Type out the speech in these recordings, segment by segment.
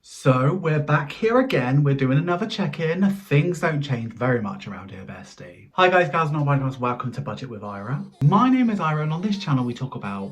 So we're back here again. We're doing another check-in. Things don't change very much around here, bestie. Hi guys, gals, and all my guys. Welcome to Budget with Ira. My name is Ira, and on this channel we talk about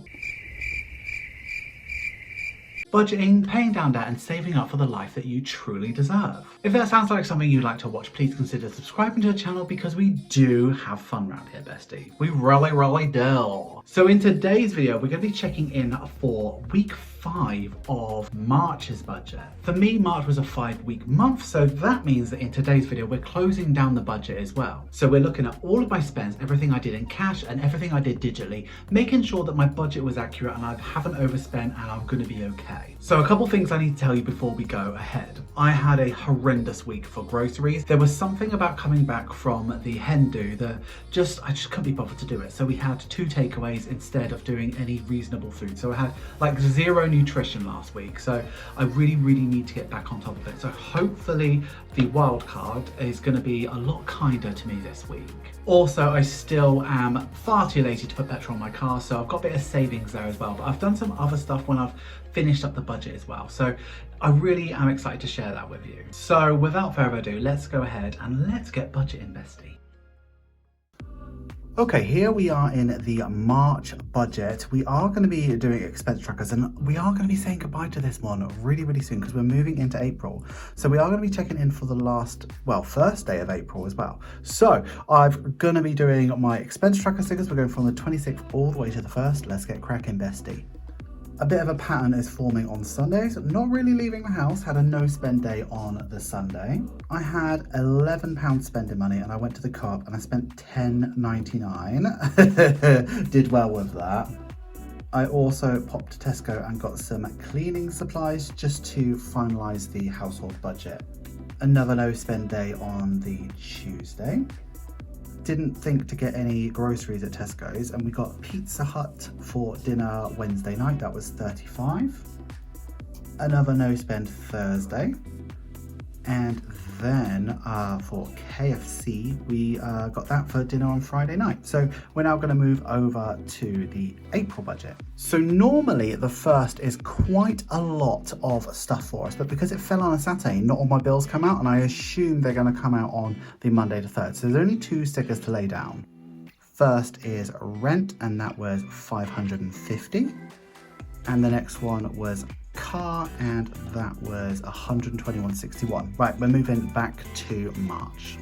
budgeting, paying down debt, and saving up for the life that you truly deserve. If that sounds like something you'd like to watch, please consider subscribing to the channel because we do have fun around here, bestie. We really do. So in today's video, we're going to be checking in for week 5 of March's budget. For me, March was a 5-week month, so that means that in today's video, we're closing down the budget as well. So we're looking at all of my spends, everything I did in cash and everything I did digitally, making sure that my budget was accurate and I haven't overspent and I'm going to be okay. So a couple things I need to tell you before we go ahead. I had a horrendous week for groceries. There was something about coming back from the hen do that I just couldn't be bothered to do it. So we had 2 takeaways instead of doing any reasonable food. So I had like 0 nutrition last week. So I really need to get back on top of it. So hopefully the wild card is going to be a lot kinder to me this week. Also, I still am far too lazy to put petrol on my car, so I've got a bit of savings there as well. But I've done some other stuff when I've finished up the budget as well. So I really am excited to share that with you. So without further ado, let's go ahead and let's get budgeting, bestie. Okay, here we are in the March budget. We are going to be doing expense trackers and we are going to be saying goodbye to this one really soon because we're moving into April. So we are going to be checking in for the first day of April as well. So I'm going to be doing my expense tracker stickers. We're going from the 26th all the way to the 1st. Let's get cracking, bestie. A bit of a pattern is forming on Sundays. Not really leaving the house, had a no spend day on the Sunday. I had £11 spending money and I went to the co-op and I spent £10.99. Did well with that. I also popped to Tesco and got some cleaning supplies just to finalise the household budget. Another no spend day on the Tuesday. Didn't think to get any groceries at Tesco's and we got Pizza Hut for dinner Wednesday night. That was £35. Another no spend Thursday. And then for KFC, we got that for dinner on Friday night. So we're now going to move over to the April budget. So normally the 1st is quite a lot of stuff for us, but because it fell on a Saturday, not all my bills come out, and I assume they're going to come out on the Monday the 3rd. So there's only 2 stickers to lay down. First is rent, and that was $550. And the next one was car, and that was $121.61. Right, we're moving back to March.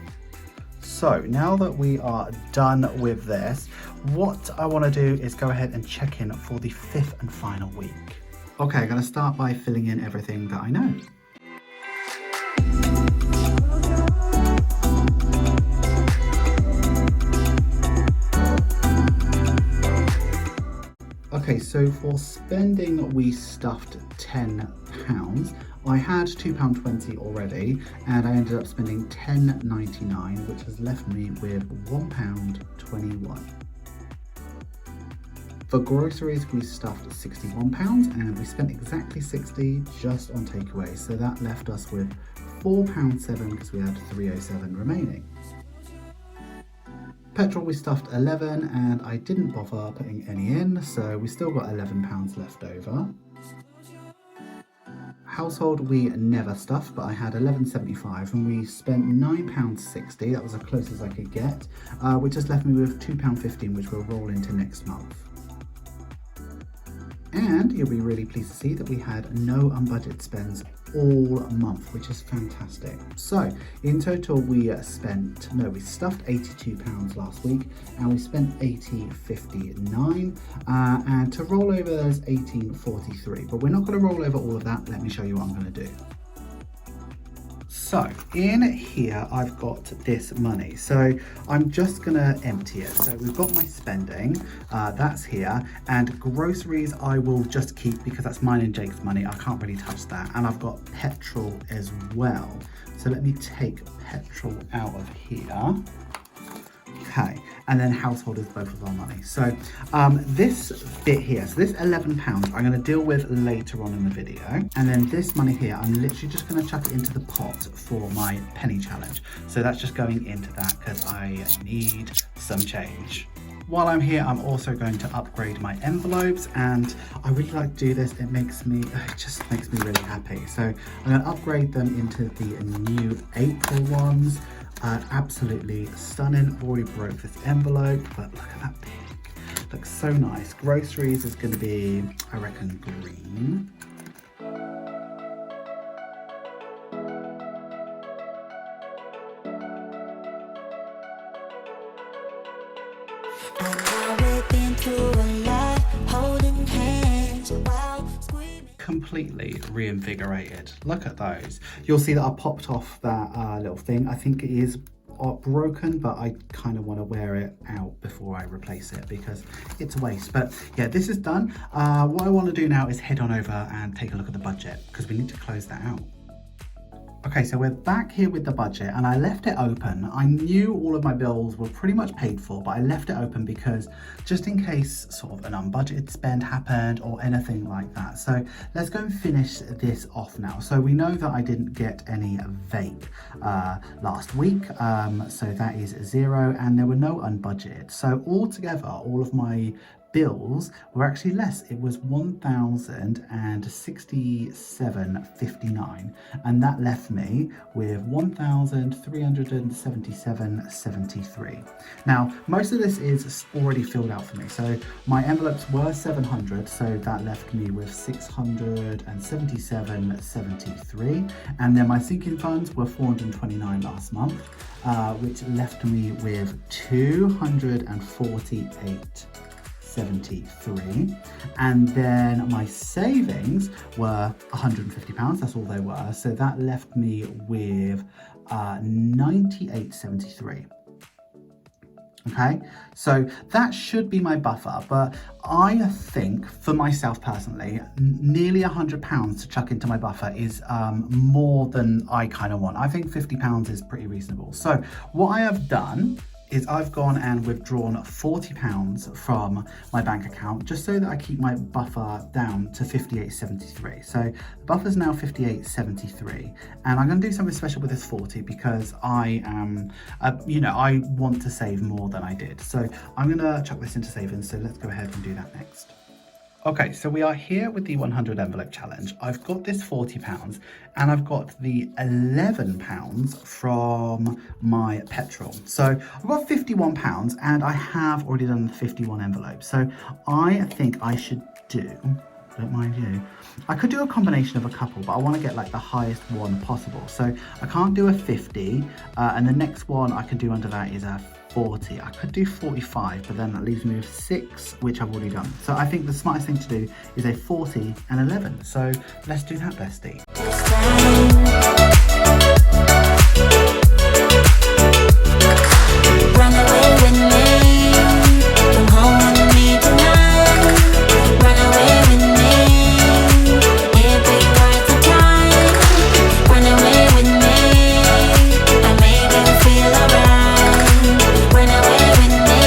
So now that we are done with this, what I want to do is go ahead and check in for the 5th and final week. Okay, I'm going to start by filling in everything that I know. Okay, so for spending, we stuffed £10. I had £2.20 already, and I ended up spending £10.99, which has left me with £1.21. For groceries, we stuffed £61, and we spent exactly £60 just on takeaways. So that left us with £4.07 because we had £3.07 remaining. Petrol, we stuffed 11 and I didn't bother putting any in, so we still got £11 left over. Household, we never stuffed, but I had £11.75 and we spent £9.60. That was as close as I could get, which just left me with £2.15, which we'll roll into next month. And you'll be really pleased to see that we had no unbudgeted spends all month, which is fantastic. So in total we stuffed £82 last week and we spent £80.59, and to roll over there's £18.43, but we're not going to roll over all of that. Let me show you what I'm going to do. So in here I've got this money, so I'm just gonna empty it. So we've got my spending, that's here, and groceries I will just keep because that's mine and Jake's money. I can't really touch that. And I've got petrol as well, so let me take petrol out of here. Okay, and then household is both of our money. So this bit here, so this £11 I'm going to deal with later on in the video, and then this money here I'm literally just going to chuck it into the pot for my penny challenge. So that's just going into that because I need some change. While I'm here, I'm also going to upgrade my envelopes, and I really like to do this. It just makes me really happy. So I'm going to upgrade them into the new April ones. Absolutely stunning. Already broke this envelope, but look at that pink. Looks so nice. Groceries is going to be, I reckon, green. Completely reinvigorated. Look at those. You'll see that I popped off that little thing. I think it is broken, but I kind of want to wear it out before I replace it because it's a waste. But yeah, this is done. What I want to do now is head on over and take a look at the budget because we need to close that out. Okay, so we're back here with the budget, and I left it open. I knew all of my bills were pretty much paid for, but I left it open because just in case sort of an unbudgeted spend happened or anything like that. So let's go and finish this off now. So we know that I didn't get any vape last week, so that is 0, and there were no unbudgeted. So altogether, all of my bills were actually less. It was $1,067.59, and that left me with $1,377.73. Now, most of this is already filled out for me. So my envelopes were 700, so that left me with 677.73, and then my sinking funds were 429 last month, which left me with 248.73, and then my savings were £150. That's all they were, so that left me with 98.73. Okay, so that should be my buffer, but I think for myself personally, nearly £100 to chuck into my buffer is more than I kind of want. I think £50 is pretty reasonable. So what I have done is I've gone and withdrawn £40 from my bank account just so that I keep my buffer down to 58.73. So the buffer's now 58.73, and I'm going to do something special with this 40 because I am, I want to save more than I did. So I'm going to chuck this into savings. So let's go ahead and do that next. Okay, so we are here with the 100 envelope challenge. I've got this £40 and I've got the £11 from my petrol. So I've got £51 and I have already done the 51 envelopes. So I think I should do, don't mind you, I could do a combination of a couple, but I want to get like the highest one possible. So I can't do a 50, and the next one I could do under that is a 40. I could do 45, but then that leaves me with 6, which I've already done. So I think the smartest thing to do is a 40 and 11. So let's do that, bestie. Run away with me, come home with me tonight. Run away with me, it'd be worth the time. Run away with me, I made you feel alright. Run away with me,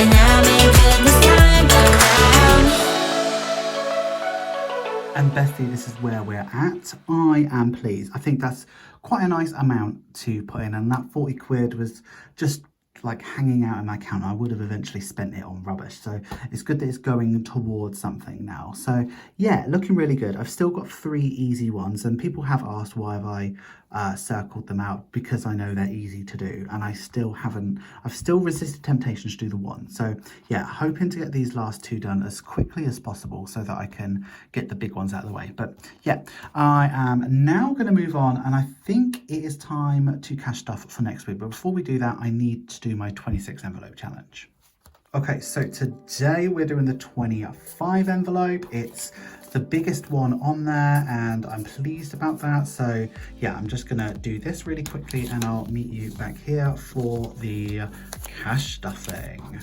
and I'll make it this time around. And bestie, this is where we're at. I am pleased. I think that's quite a nice amount to put in, and that 40 quid was just like hanging out in my account. I would have eventually spent it on rubbish, so it's good that it's going towards something now. So yeah, looking really good. I've still got 3 easy ones, and people have asked why have I circled them out, because I know they're easy to do, and I've still resisted temptation to do the one. So yeah, hoping to get these last 2 done as quickly as possible so that I can get the big ones out of the way. But yeah, I am now going to move on, and I think it is time to cash stuff for next week. But before we do that, I need to do my 26 envelope challenge. Okay, so today we're doing the 25 envelope. It's the biggest one on there, and I'm pleased about that. So yeah, I'm just gonna do this really quickly, and I'll meet you back here for the cash stuffing.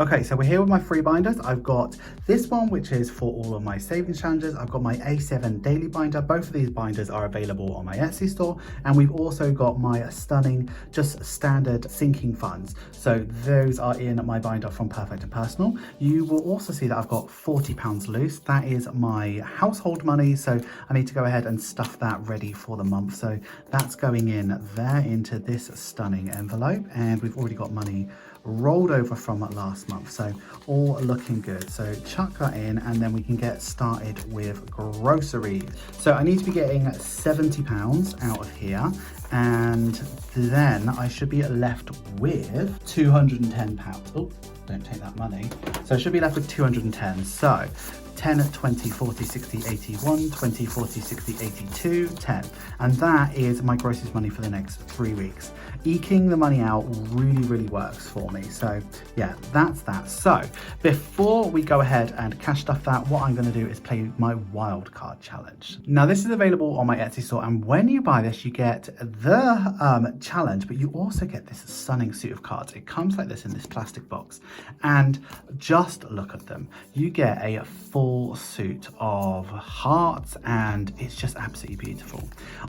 Okay, so we're here with my free binders. I've got this one, which is for all of my savings challenges. I've got my A7 daily binder. Both of these binders are available on my Etsy store. And we've also got my stunning, just standard sinking funds. So those are in my binder from Perfect and Personal. You will also see that I've got £40 loose. That is my household money. So I need to go ahead and stuff that ready for the month. So that's going in there into this stunning envelope. And we've already got money rolled over from last month, so all looking good. So chuck that in and then we can get started with groceries. So I need to be getting £70 out of here, and then I should be left with £210. Oh, don't take that money. So I should be left with 210. So 10, 20, 40, 60, 81, 20, 40, 60, 82, 10. And that is my groceries money for the next 3 weeks. Eking the money out really works for me. So yeah, that's that. So before we go ahead and cash stuff that, what I'm going to do is play my wildcard challenge. Now this is available on my Etsy store, and when you buy this, you get the challenge, but you also get this stunning suit of cards. It comes like this in this plastic box, and just look at them. You get a full suit of hearts, and it's just absolutely beautiful.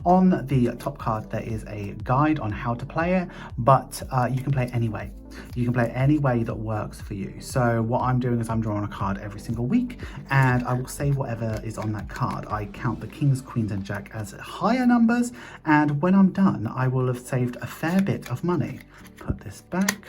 On the top card, there is a guide on how to play it, but you can play it any way. You can play it any way that works for you. So what I'm doing is I'm drawing a card every single week, and I will save whatever is on that card. I count the kings, queens and jack as higher numbers, and when I'm done, I will have saved a fair bit of money. Put this back.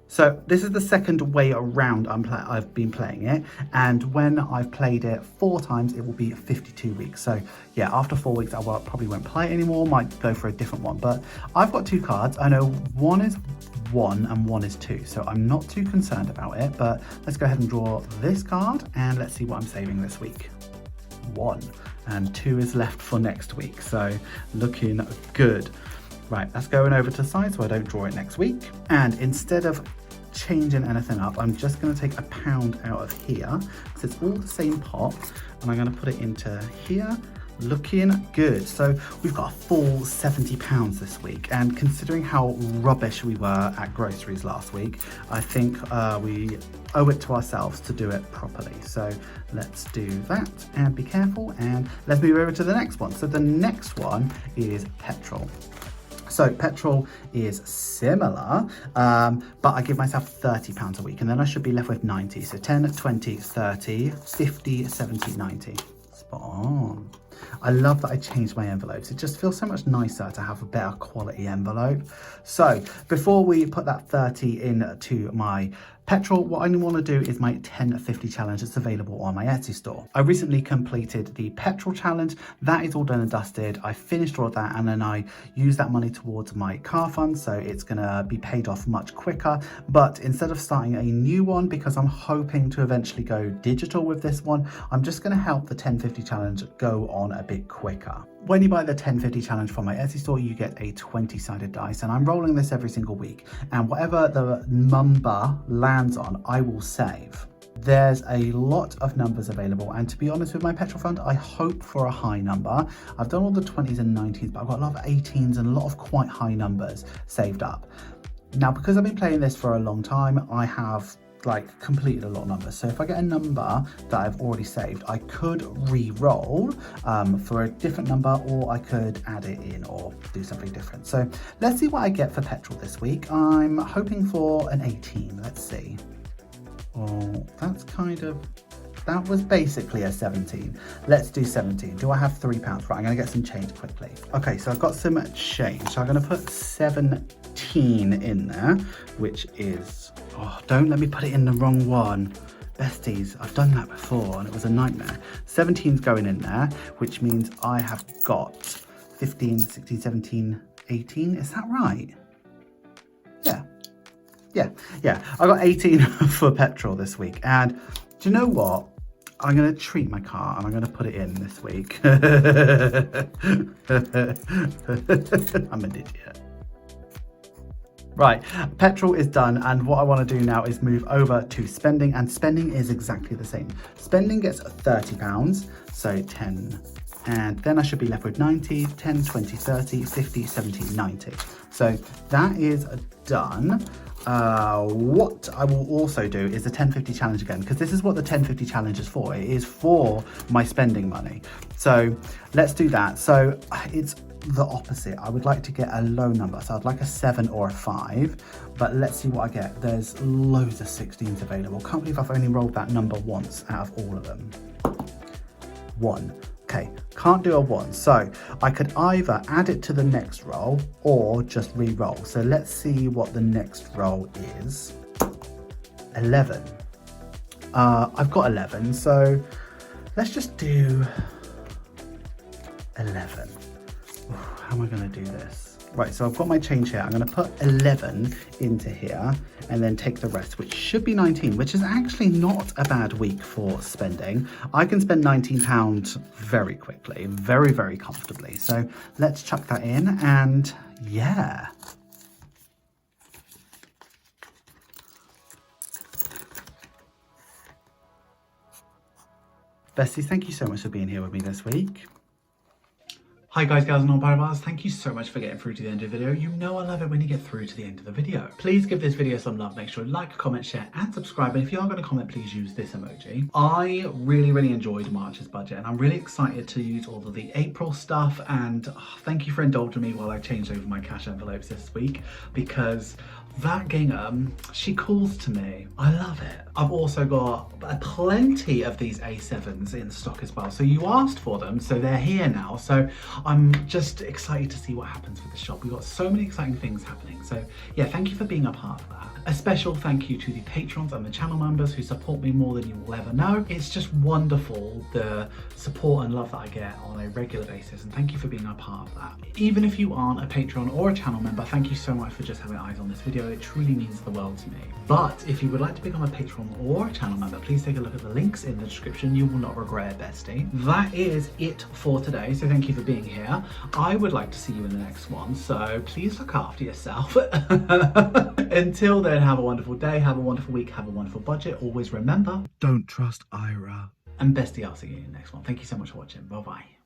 So this is the second way around I've been playing it, and when I've played it 4 times, it will be 52 weeks. So yeah, after 4 weeks, I probably won't play it anymore, might go for a different one. But I've got 2 cards. I know one is 1 and 1 is 2, so I'm not too concerned about it. But let's go ahead and draw this card, and let's see what I'm saving this week. 1, and 2 is left for next week, so looking good. Right, that's going over to the side so I don't draw it next week. And instead of changing anything up, I'm just going to take £1 out of here because it's all the same pot, and I'm going to put it into here. Looking good. So we've got a full £70 this week, and considering how rubbish we were at groceries last week, I think we owe it to ourselves to do it properly. So let's do that, and be careful, and let's move over to the next one. So the next one is petrol. So petrol is similar, but I give myself £30 a week, and then I should be left with 90. So 10, 20, 30, 50, 70, 90. Spot on. I love that I changed my envelopes. It just feels so much nicer to have a better quality envelope. So before we put that 30 into my petrol, what I want to do is my 1050 challenge that's available on my Etsy store. I recently completed the petrol challenge. That is all done and dusted. I finished all of that, and then I used that money towards my car fund, so it's going to be paid off much quicker. But instead of starting a new one, because I'm hoping to eventually go digital with this one, I'm just going to help the 1050 challenge go on a bit quicker. When you buy the 1050 challenge from my Etsy store, you get a 20-sided dice, and I'm rolling this every single week, and whatever the number lands on, I will save. There's a lot of numbers available, and to be honest with my petrol fund, I hope for a high number. I've done all the 20s and 90s, but I've got a lot of 18s and a lot of quite high numbers saved up. Now, because I've been playing this for a long time, I have completed a lot of numbers. So if I get a number that I've already saved, I could re-roll for a different number, or I could add it in or do something different. So let's see what I get for petrol this week. I'm hoping for an 18. Let's see. Oh, that was basically a 17. Let's do 17. Do I have £3? Right, I'm going to get some change quickly. Okay, so I've got some change. So I'm going to put 17 in there, which is, oh, don't let me put it in the wrong one. Besties, I've done that before and it was a nightmare. 17's going in there, which means I have got 15, 16, 17, 18. Is that right? Yeah. I got 18 for petrol this week. And do you know what? I'm going to treat my car and I'm going to put it in this week. I'm an idiot. Right, petrol is done, and what I want to do now is move over to spending, and spending is exactly the same. Spending gets £30, so 10, and then I should be left with 90, 10, 20, 30, 50, 70, 90. So that is done. What I will also do is the 1050 challenge again, because this is what the 1050 challenge is for. It is for my spending money. So let's do that. So it's the opposite. I would like to get a low number. So I'd like a 7 or a 5, but let's see what I get. There's loads of 16s available. Can't believe I've only rolled that number once out of all of them. 1. Okay, can't do a 1. So I could either add it to the next roll or just re-roll. So let's see what the next roll is. 11. I've got 11, so let's just do 11. How am I going to do this? Right, so I've got my change here. I'm going to put 11 into here and then take the rest, which should be 19, which is actually not a bad week for spending. I can spend £19 very quickly, very, very comfortably. So let's chuck that in and yeah. Besties, thank you so much for being here with me this week. Hi guys, gals and non-bars, thank you so much for getting through to the end of the video. You know I love it when you get through to the end of the video. Please give this video some love, make sure to like, comment, share and subscribe, and if you are going to comment, please use this emoji. I really enjoyed March's budget and I'm really excited to use all of the April stuff, and thank you for indulging me while I changed over my cash envelopes this week, because that gingham, she calls to me. I love it. I've also got plenty of these A7s in stock as well. So you asked for them, so they're here now. So I'm just excited to see what happens with the shop. We've got so many exciting things happening. So yeah, thank you for being a part of that. A special thank you to the patrons and the channel members who support me more than you will ever know. It's just wonderful, the support and love that I get on a regular basis, and thank you for being a part of that. Even if you aren't a patron or a channel member, thank you so much for just having eyes on this video. It truly means the world to me. But if you would like to become a patron or a channel member, please take a look at the links in the description. You will not regret it, bestie. That is it for today, so thank you for being here. I would like to see you in the next one, so please look after yourself. Until then, have a wonderful day, have a wonderful week, have a wonderful budget. Always remember, don't trust Ira. And bestie, I'll see you in the next one. Thank you so much for watching. Bye bye.